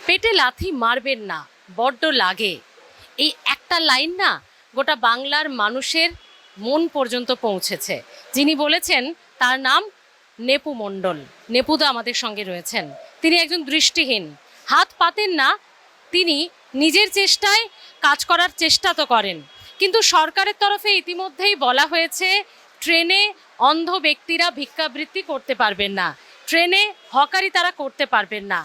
পেটে লাথি মারবেন না, বড্ড লাগে। এই একটা লাইন না গোটা বাংলার মানুষের মন পর্যন্ত পৌঁছেছে। যিনি বলেছেন তার নাম নেপু মণ্ডল। নেপুদা আমাদের সঙ্গে রয়েছেন। তিনি একজন দৃষ্টিহীন, হাত পাতেন না। তিনি নিজের চেষ্টায় কাজ করার চেষ্টা তো করেন, কিন্তু সরকারের তরফে ইতিমধ্যেই বলা হয়েছে ট্রেনে অন্ধ ব্যক্তিরা ভিক্ষাবৃত্তি করতে পারবেন না, ট্রেনে হকারি তারা করতে পারবেন না।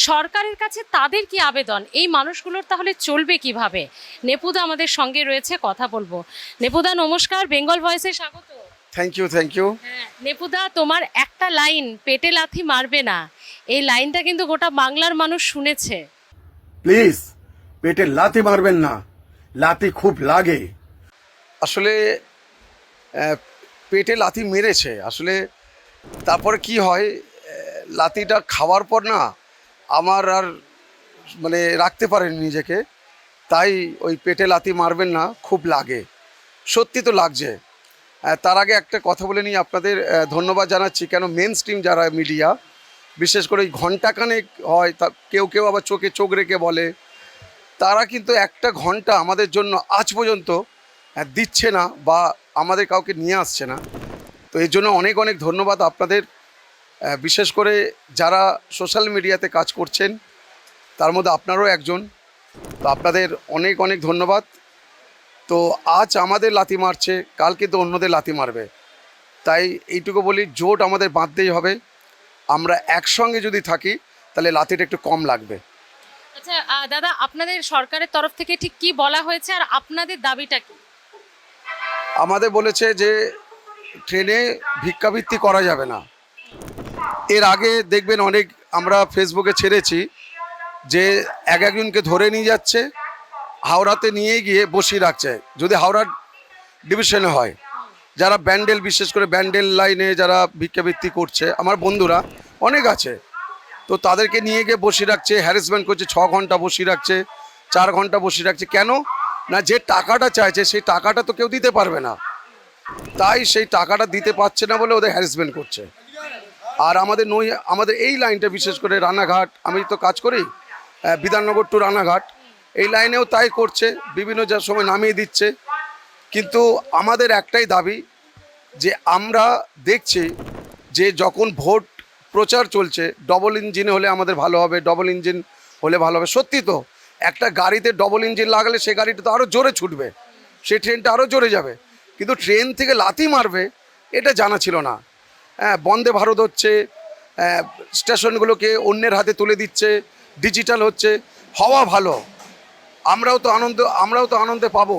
সরকারের কাছে তাদের কি আবেদন? এই মানুষগুলোর তাহলে চলবে কিভাবে? নেপুদা আমাদের সঙ্গে রয়েছে, কথা বলবো। নেপুদা নমস্কার, বেঙ্গল ভয়েসে স্বাগত। Thank you. হ্যাঁ নেপুদা, তোমার একটা লাইন পেটে লাথি মারবে না, এই লাইনটা কিন্তু গোটা বাংলার মানুষ শুনেছে। প্লিজ পেটে লাথি মারবেন না, লাথি খুব লাগে। আসলে পেটে লাথি মেরেছে আসলে। তারপরে কি হয়, লাথিটা খাওয়ার পর না আমার আর মানে রাখতে পারেনি নিজেকে, তাই ওই পেটে লাথি মারবেন না খুব লাগে। সত্যি তো লাগছে। তার আগে একটা কথা বলে নিই, আপনাদের ধন্যবাদ জানাচ্ছি। কেন মেন স্ট্রিম যারা মিডিয়া, বিশেষ করে ওই ঘণ্টাখানেক হয়, তা কেউ কেউ আবার চোখে চোখ রেখে বলে, তারা কিন্তু একটা ঘন্টা আমাদের জন্য আজ পর্যন্ত দিচ্ছে না বা আমাদের কাউকে নিয়ে আসছে না। তো এর জন্য অনেক অনেক ধন্যবাদ আপনাদের। বিশেষ করে যারা সোশ্যাল মিডিয়াতে কাজ করছেন, তার মধ্যে আপনারও একজন। তো আপনাদের অনেক অনেক ধন্যবাদ। তো আজ আমাদের লাথি মারছে, কালকে তো অন্যদের লাথি মারবে। তাই এইটুকু বলি, জোট আমাদের বাঁধতেই হবে। আমরা একসঙ্গে যদি থাকি তাহলে লাথিটা একটু কম লাগবে। আচ্ছা দাদা, আপনাদের সরকারের তরফ থেকে ঠিক কি বলা হয়েছে আর আপনাদের দাবিটা কি? আমাদের বলেছে যে ট্রেনে ভিক্ষাবৃত্তি করা যাবে না। এর আগে দেখবেন অনেক আমরা ফেসবুকে ছেড়েছি যে একজনকে ধরে নিয়ে যাচ্ছে, হাওড়াতে নিয়ে গিয়ে বসিয়ে রাখছে, যদি হাওড়ার ডিভিশনে হয়। যারা ব্যান্ডেল, বিশেষ করে ব্যান্ডেল লাইনে যারা ভিক্ষাবৃত্তি করছে, আমার বন্ধুরা অনেক আছে, তো তাদেরকে নিয়ে গিয়ে বসিয়ে রাখছে, হ্যারাসমেন্ট করছে। 6 ঘন্টা বসিয়ে রাখছে, 4 ঘন্টা বসিয়ে রাখছে। কেন না, যে টাকাটা চাইছে সেই টাকাটা তো কেউ দিতে পারবে না, তাই সেই টাকাটা দিতে পারছে না বলে ওদের হ্যারাসমেন্ট করছে। আর আমাদের এই লাইনটা, বিশেষ করে রানাঘাট, আমি তো কাজ করি বিধাননগর টু রানাঘাট, এই লাইনেও তাই করছে, বিভিন্ন যা সময় নামিয়ে দিচ্ছে। কিন্তু আমাদের একটাই দাবি যে আমরা দেখছি যে যখন ভোট প্রচার চলছে, ডবল ইঞ্জিন হলে আমাদের ভালো হবে, ডবল ইঞ্জিন হলে ভালো হবে। সত্যি তো, একটা গাড়িতে ডবল ইঞ্জিন লাগালে সে গাড়িটা তো আরও জোরে ছুটবে, সেই ট্রেনটা আরও জোরে যাবে। কিন্তু ট্রেন থেকে লাথি মারবে এটা জানা ছিল না। বন্দে ভারত হচ্ছে, স্টেশনগুলোকে অন্যের হাতে তুলে দিচ্ছে, ডিজিটাল হচ্ছে, হওয়া ভালো। আমরাও তো আনন্দে পাবো,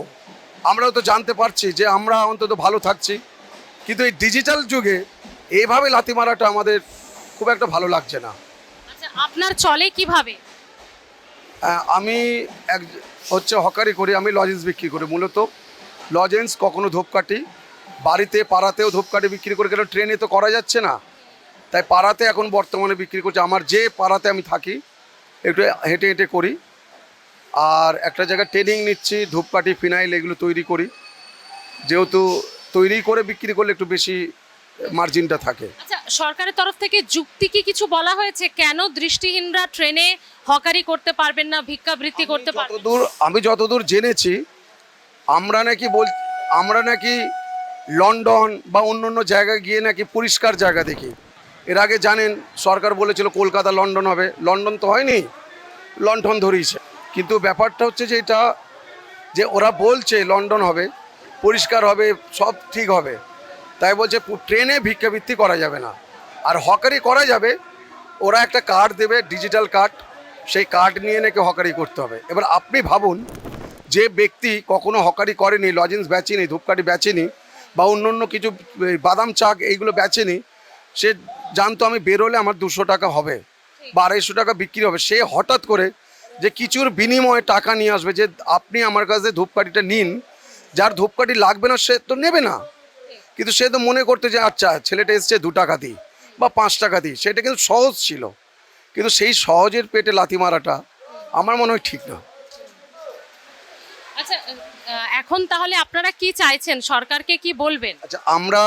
আমরাও তো জানতে পারছি যে আমরা অন্তত ভালো থাকছি। কিন্তু এই ডিজিটাল যুগে এভাবে লাথি মারাটা আমাদের খুব একটা ভালো লাগছে না। আচ্ছা, আপনার চলে কিভাবে? আমি এক হচ্ছে হকারি করি, আমি লজেন্স বিক্রি করি মূলত। লজেন্স, কখনো ধূপকাঠি, বাড়িতে পাড়াতেও ধূপকাঠি বিক্রি করে, কেন ট্রেনে তো করা যাচ্ছে না, তাই পাড়াতে এখন বর্তমানে বিক্রি করছি। আমার যে পাড়াতে আমি থাকি একটু হেঁটে হেঁটে করি। আর একটা জায়গায় ট্রেনিং নিচ্ছি, ধূপকাঠি, ফিনাইল এগুলো তৈরি করি, যেহেতু তৈরি করে বিক্রি করলে একটু বেশি মার্জিনটা থাকে। আচ্ছা, সরকারের তরফ থেকে যুক্তি কি কিছু বলা হয়েছে কেন দৃষ্টিহীনরা ট্রেনে হকারি করতে পারবেন না, ভিক্ষাবৃত্তি করতে পারবেন না? আমি যতদূর জেনেছি, আমরা নাকি লন্ডন বা অন্য অন্য জায়গায় গিয়ে নাকি পরিষ্কার জায়গা দেখি। এর আগে জানেন সরকার বলেছিল কলকাতা লন্ডন হবে, লন্ডন তো হয়নি, লন্ডন ধরিয়েছে। কিন্তু ব্যাপারটা হচ্ছে যে এটা, যে ওরা বলছে লন্ডন হবে, পরিষ্কার হবে, সব ঠিক হবে, তাই বলছে ট্রেনে ভিক্ষাবৃত্তি করা যাবে না, আর হকারি করা যাবে। ওরা একটা কার্ড দেবে, ডিজিটাল কার্ড, সেই কার্ড নিয়ে নাকি হকারি করতে হবে। এবার আপনি ভাবুন, যে ব্যক্তি কখনো হকারি করেনি, লজেন্স বেচেনি, ধূপকাঠি বেচেনি, বা অন্য অন্য কিছু বাদাম চাক এইগুলো বেচেনি, সে জানতো আমি বেরোলে আমার 200 টাকা হবে বা 250 টাকা বিক্রি হবে, সে হঠাৎ করে যে কিছুর বিনিময়ে টাকা নিয়ে আসবে, যে আপনি আমার কাছে ধূপকাঠিটা নিন, যার ধূপকাঠি লাগবে না সে তো নেবে না। কিন্তু সে তো মনে করতে যে আচ্ছা ছেলেটা এসছে 2 টাকা দিই বা 5 টাকা দিই, সেটা কিন্তু সহজ ছিল। কিন্তু সেই সহজের পেটে লাথি মারাটা আমার মনে হয় ঠিক না। আচ্ছা, এখন তাহলে আপনারা কি চাইছেন, সরকারকে কি বলবেন? আচ্ছা, আমরা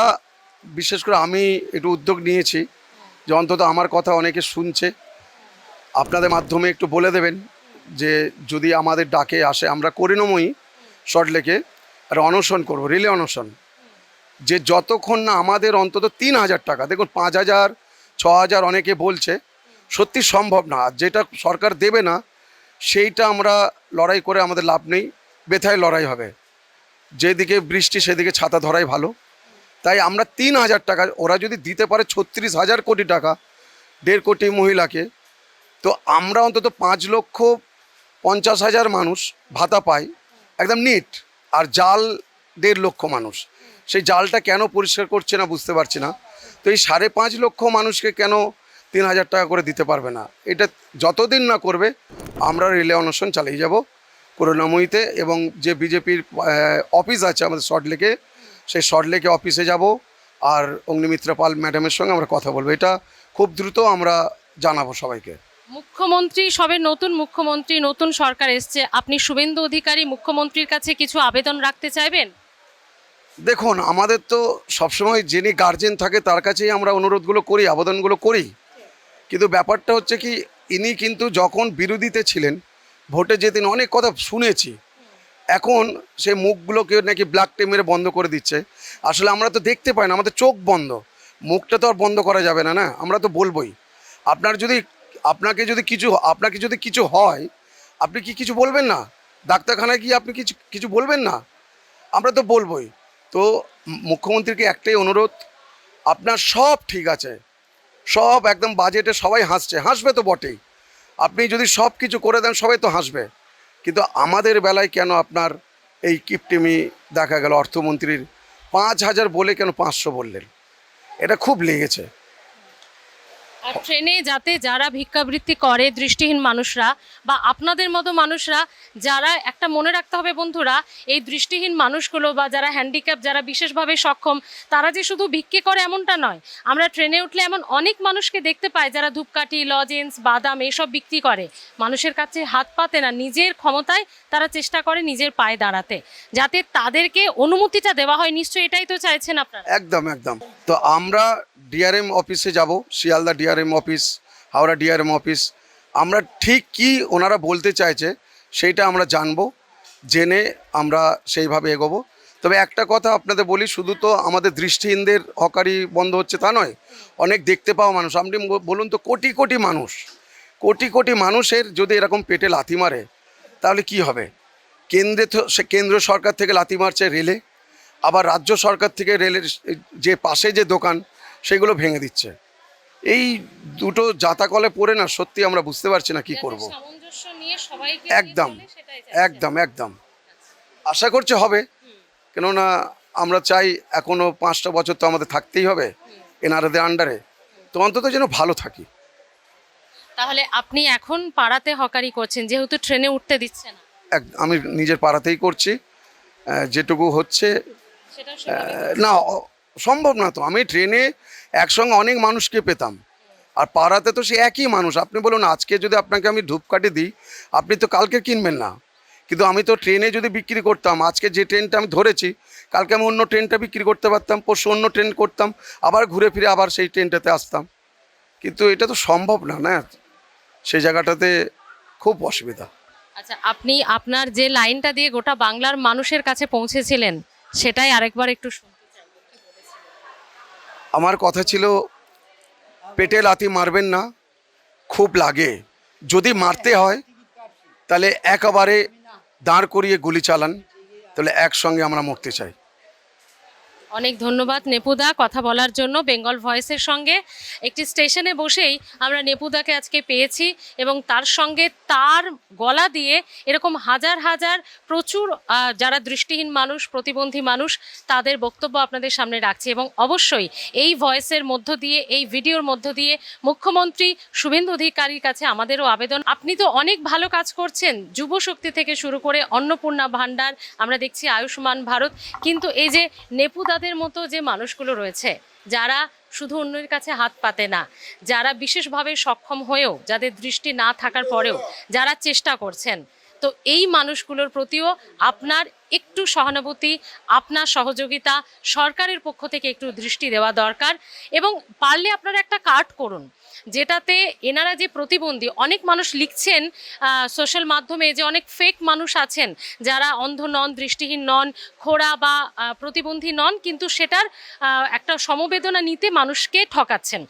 বিশেষ করে আমি একটু উদ্যোগ নিয়েছি যে অন্তত আমার কথা অনেকে শুনছে। আপনাদের মাধ্যমে একটু বলে দেবেন যে যদি আমাদের ডাকে আসে, আমরা করিনময়ী সল্টলেকে আর অনশন করব, রিলে অনশন, যে যতক্ষণ না আমাদের অন্তত 3,000 টাকা, দেখুন 5,000 6,000 অনেকে বলছে, সত্যি সম্ভব না। আর যেটা সরকার দেবে না সেইটা আমরা লড়াই করে আমাদের লাভ নেই, বেথায় লড়াই হবে। যেদিকে বৃষ্টি সেদিকে ছাতা ধরাই ভালো। তাই আমরা 3,000 টাকা, ওরা যদি দিতে পারে 36,000 কোটি টাকা 1.5 কোটি মহিলাকে, তো আমরা অন্তত 5,50,000 মানুষ ভাতা পাই একদম নিট। আর জাল 1.5 লক্ষ মানুষ, সেই জালটা কেন পরিষ্কার করছে না বুঝতে পারছি না। তো এই 5.5 লক্ষ মানুষকে কেন 3,000 টাকা করে দিতে পারবে না? এটা যতদিন না করবে আমরা রিলে অনশন চালিয়ে যাব করুণাময়ীতে। এবং যে বিজেপির অফিস আছে আমাদের সল্টলেকে, সেই সল্টলেকে অফিসে যাব আর অগ্নিমিত্রা পাল ম্যাডামের সঙ্গে আমরা কথা বলবো। এটা খুব দ্রুত আমরা জানাবো সবাইকে। মুখ্যমন্ত্রী সবে নতুন মুখ্যমন্ত্রী, নতুন সরকার এসছে, আপনি শুভেন্দু অধিকারী মুখ্যমন্ত্রীর কাছে কিছু আবেদন রাখতে চাইবেন? দেখুন, আমাদের তো সবসময় যিনি গার্জেন থাকে তার কাছেই আমরা অনুরোধগুলো করি, আবেদনগুলো করি। কিন্তু ব্যাপারটা হচ্ছে কি, ইনি কিন্তু যখন বিরোধীতে ছিলেন, ভোটে যেদিন অনেক কথা শুনেছি, এখন সে মুখগুলোকে নাকি ব্ল্যাক টে মেরে বন্ধ করে দিচ্ছে। আসলে আমরা তো দেখতে পাই না, আমাদের চোখ বন্ধ, মুখটা তো আর বন্ধ করা যাবে না, না? আমরা তো বলবোই। আপনাকে যদি কিছু হয়, আপনি কি কিছু বলবেন না? ডাক্তারখানায় গিয়ে আপনি কিছু বলবেন না? আমরা তো বলবোই। তো মুখ্যমন্ত্রীকে একটাই অনুরোধ, আপনার সব ঠিক আছে, সব একদম বাজেটে সবাই হাসবে তো বটেই। আপনি যদি সব কিছু করে দেন সবাই তো হাসবে, কিন্তু আমাদের বেলায় কেন আপনার এই কিপটিমি দেখা গেল? অর্থমন্ত্রীর 5,000 বলে কেন 500 বললেন? এটা খুব লেগেছে। আর ট্রেনে যাতে যারা ভিক্ষাবৃত্তি করে দৃষ্টিহীন মানুষরা বা আপনাদের মতো মানুষরা, যারা একটা মনে রাখতে হবে বন্ধুরা, এই দৃষ্টিহীন মানুষগুলো বা যারা হ্যান্ডিক্যাপ, যারা বিশেষভাবে সক্ষম, তারা যে শুধু ভিক্ষে করে এমনটা নয়। আমরা ট্রেনে উঠলে এমন অনেক মানুষকে দেখতে পাই যারা ধূপকাঠি, লজেন্স, বাদাম এইসব বিক্রি করে, মানুষের কাছে হাত পাতে না, নিজের ক্ষমতায় তারা চেষ্টা করে নিজের পায়ে দাঁড়াতে, যাতে তাদেরকে অনুমতিটা দেওয়া হয়। নিশ্চয়ই এটাই তো চাইছেন আপনারা? একদম একদম। তো আমরা ডিআরএম অফিসে যাব, Sealdah DRM office, Howrah DRM office. আমরা ঠিক কি ওনারা বলতে চাইছে সেইটা আমরা জানবো, জেনে আমরা সেইভাবে এগোবো। তবে একটা কথা আপনাদের বলি, শুধু তো আমাদের দৃষ্টিহীনদের হকারি বন্ধ হচ্ছে তা নয়, অনেক দেখতে পাওয়া মানুষ, আপনি বলুন তো, কোটি কোটি মানুষ, কোটি কোটি মানুষের যদি এরকম পেটে লাথি মারে তাহলে কি হবে? কেন্দ্র সরকার থেকে লাথি মারছে রেলে, আবার রাজ্য সরকার থেকে রেলের যে পাশে যে দোকান সেগুলো ভেঙে দিচ্ছে। এই দুটো জাতাকলে পড়ে না সত্যি আমরা বুঝতে পারছি না কি করব। সামঞ্জস্য নিয়ে সবাইকে একদম একদম একদম আশা করছি হবে, কেননা আমরা চাই এখনো 5টা বছর তো আমাদের থাকতেই হবে এনআরএদের আন্ডারে, তো অন্তত যেন ভালো থাকি। তাহলে আপনি এখন পাড়াতে হকারি করছেন যেহেতু ট্রেনে উঠতে দিচ্ছে না? আমি নিজের পাড়াতেই করছি, যেটুকু হচ্ছে। সেটা না, সম্ভব না তো। আমি ট্রেনে একসঙ্গে অনেক মানুষকে পেতাম, আর পাড়াতে তো সে একই মানুষ। আপনি বলুন, আজকে যদি আপনাকে আমি ধূপকাঠি দিই, আপনি তো কালকে কিনবেন না। কিন্তু আমি তো ট্রেনে যদি বিক্রি করতাম, আজকে যে ট্রেনটা আমি ধরেছি, কালকে আমি অন্য ট্রেনটা বিক্রি করতে পারতাম, পরশু অন্য ট্রেন করতাম, আবার ঘুরে ফিরে আবার সেই ট্রেনটাতে আসতাম। কিন্তু এটা তো সম্ভব না, না? সেই জায়গাটাতে খুব অসুবিধা। আচ্ছা, আপনি আপনার যে লাইনটা দিয়ে গোটা বাংলার মানুষের কাছে পৌঁছেছিলেন সেটাই আরেকবার একটু শুনতে চাই। আমার কথা ছিল, পেটে লাথি মারবেন না, খুব লাগে। যদি মারতে হয় তাহলে একেবারে দাঁড় করিয়ে গুলি চালান, তাহলে একসঙ্গে আমরা মরতে চাই। অনেক ধন্যবাদ নেপুদা কথা বলার জন্য বেঙ্গল ভয়েসের সঙ্গে। একটি স্টেশনে বসেই আমরা নেপুদাকে আজকে পেয়েছি এবং তার সঙ্গে তার গলা দিয়ে এরকম হাজার হাজার প্রচুর যারা দৃষ্টিহীন মানুষ, প্রতিবন্ধী মানুষ, তাদের বক্তব্য আপনাদের সামনে রাখছি। এবং অবশ্যই এই ভয়েসের মধ্য দিয়ে, এই ভিডিওর মধ্য দিয়ে মুখ্যমন্ত্রী শুভেন্দু অধিকারীর কাছে আমাদেরও আবেদন, আপনি তো অনেক ভালো কাজ করছেন, যুব শক্তি থেকে শুরু করে অন্নপূর্ণা ভাণ্ডার, আমরা দেখছি আয়ুষ্মান ভারত, কিন্তু এই যে নেপুদাদের মতো যে মানুষগুলো রয়েছে যারা শুধু অন্যের কাছে হাত পাতে না, যারা বিশেষভাবে সক্ষম হয়েও, যাদের দৃষ্টি না থাকার পরেও যারা চেষ্টা করছেন, তো এই মানুষগুলোর প্রতিও আপনার একটু সহানুভূতি, আপনার সহযোগিতা সরকারের পক্ষ থেকে একটু দৃষ্টি দেওয়া দরকার। এবং পারলে আপনারা একটা কার্ড করুন, যেটাতে এনারা যে প্রতিবন্ধী, অনেক মানুষ লিখছেন সোশ্যাল মাধ্যমে যে অনেক ফেক মানুষ আছেন যারা অন্ধ নন, দৃষ্টিহীন নন, খোড়া বা প্রতিবন্ধী নন, কিন্তু সেটার একটা সমবেদনা নিতে মানুষকে ঠকাচ্ছেন।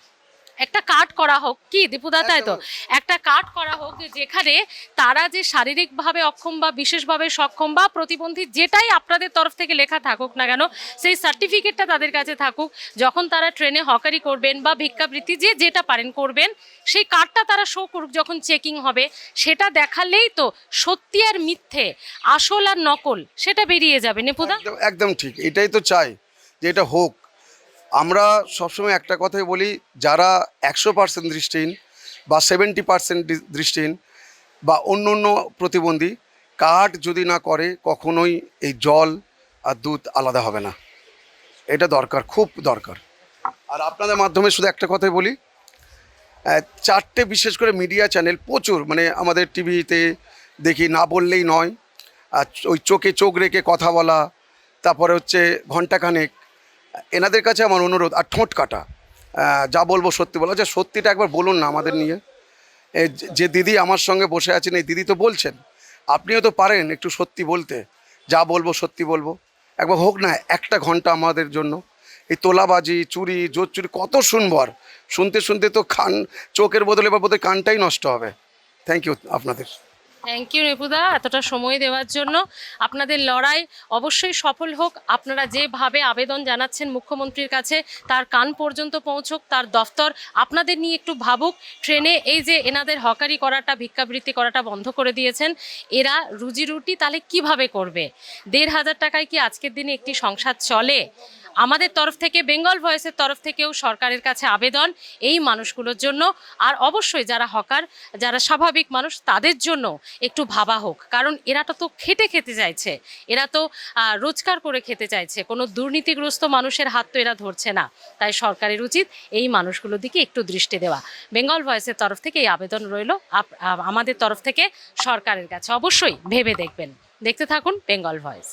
একটা কার্ড করা হোক, কি দীপুদা, তাই তো? একটা কার্ড করা হোক যেখানে তারা যে শারীরিকভাবে অক্ষম বা বিশেষভাবে সক্ষম বা প্রতিবন্ধী, যেটাই আপনাদের তরফ থেকে লেখা থাকুক না কেন, সেই সার্টিফিকেটটা তাদের কাছে থাকুক। যখন তারা ট্রেনে হকারি করবেন বা ভিক্ষাবৃত্তি যে যেটা পারেন করবেন, সেই কার্ডটা তারা শো করুক যখন চেকিং হবে। সেটা দেখালেই তো সত্যি আর মিথ্যে, আসল আর নকল সেটা বেরিয়ে যাবে। নেপুদা, একদম ঠিক, এটাই তো চাই যে এটা হোক। আমরা সবসময় একটা কথাই বলি, যারা 100% দৃষ্টিহীন বা 70% দৃষ্টিহীন বা অন্য অন্য প্রতিবন্ধী, কার্ড যদি না করে কখনোই এই জল আর দুধ আলাদা হবে না। এটা দরকার, খুব দরকার। আর আপনাদের মাধ্যমে শুধু একটা কথাই বলি, 4টে বিশেষ করে মিডিয়া চ্যানেল প্রচুর, মানে আমাদের টিভিতে দেখি, না বললেই নয়, আর ওই চোখে চোখ রেখে কথা বলা, তারপরে হচ্ছে ঘণ্টাখানেক, এনাদের কাছে আমার অনুরোধ। আর ঠোঁট কাটা, যা বলবো সত্যি বলো, যে সত্যিটা একবার বলুন না আমাদের নিয়ে। যে দিদি আমার সঙ্গে বসে আছেন, এই দিদি তো বলছেন, আপনিও তো পারেন একটু সত্যি বলতে। যা বলবো সত্যি বলবো, একবার হোক না একটা ঘন্টা আমাদের জন্য। এই তোলাবাজি, চুরি, জোর চুরি কত শুনবো, আর শুনতে শুনতে তো চোখের বদলে বা বোধহয় কানটাই নষ্ট হবে। থ্যাংক ইউ আপনাদের। থ্যাংক ইউ নেপুদা, এতটা সময় দেওয়ার জন্য। আপনাদের লড়াই অবশ্যই সফল হোক। আপনারা যেভাবে আবেদন জানাচ্ছেন মুখ্যমন্ত্রীর কাছে, তার কান পর্যন্ত পৌঁছুক, তার দফতর আপনাদের নিয়ে একটু ভাবুক। ট্রেনে এই যে এনাদের হকারি করাটা, ভিক্ষাবৃত্তি করাটা বন্ধ করে দিয়েছেন, এরা রুজি রুটি তাহলে কিভাবে করবে? 1,500 টাকায় কি আজকের দিনে একটি সংসার চলে? আমাদের তরফ থেকে, বেঙ্গল ভয়েসের তরফ থেকেও সরকারের কাছে আবেদন এই মানুষগুলোর জন্য। আর অবশ্যই যারা হকার, যারা স্বাভাবিক মানুষ, তাদের জন্য একটু ভাবা হোক। কারণ এরা তো খেটে খেতে চাইছে, এরা তো রোজগার করে খেতে চাইছে, কোনো দুর্নীতিগ্রস্ত মানুষের হাত তো এরা ধরছে না। তাই সরকারের উচিত এই মানুষগুলোর দিকে একটু দৃষ্টি দেওয়া। বেঙ্গল ভয়েসের তরফ থেকে এই আবেদন রইল আমাদের তরফ থেকে সরকারের কাছে। অবশ্যই ভেবে দেখবেন। দেখতে থাকুন বেঙ্গল ভয়েস।